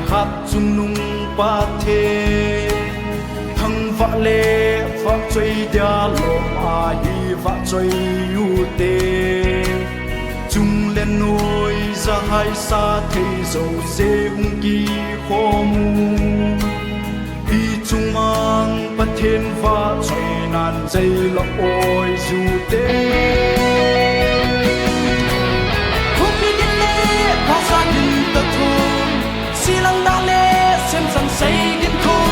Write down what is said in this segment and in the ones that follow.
hát chung nung ba thế thăng vạ lệ vạ chơi đia lom a hi vạ chơi yu tê chung lên nôi ra hai xa thế dầu dê hung kỳ khó mu đi chung mang bắt thiên vạ chơi nan dây lọ ôi du tê lang đã lẽ xem rằng say điên khùng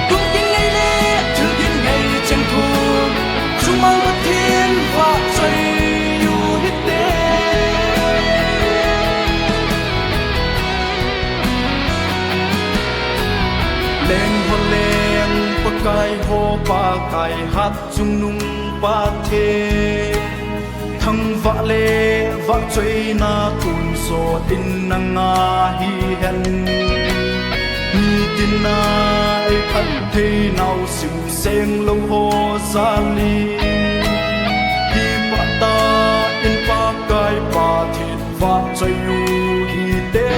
tung tin ngày lẽ chưa tin ngày tranh thua chúng mang bất thiên và chơi yêu hết đêm lên hoa lên bắc cài hồ ba cài hát chung nung ba thế thăng vạ lệ vạ chơi na tun so tin nang a hi hen ni tin na ai khăn thế nào siêu sen lâu ho za li hi pa ta in pa kai pa thịt vạ chơi yu hi te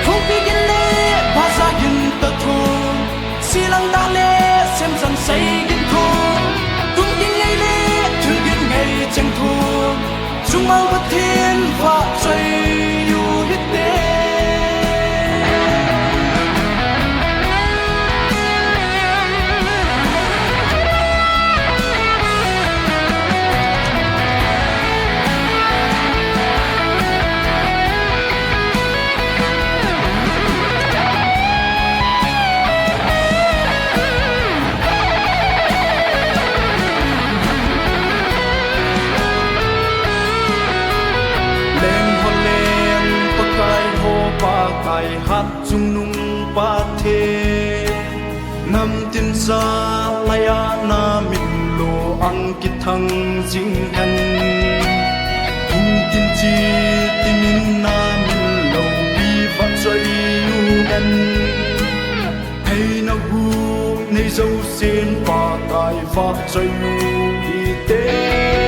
không biết cái lẽ pa za yin ta thôn si lang ta lẽ xem rằng say điên khùng tranh thua chúng mang bất thiên và chơi yêu hết đêm cài hát chung nung ba thế nam tin sa laya na min lo ang kitang jing han tung tin chi tin na min lo bi va chơi yu gan hay na hu nei dâu sen pa cài va chơi yu đi te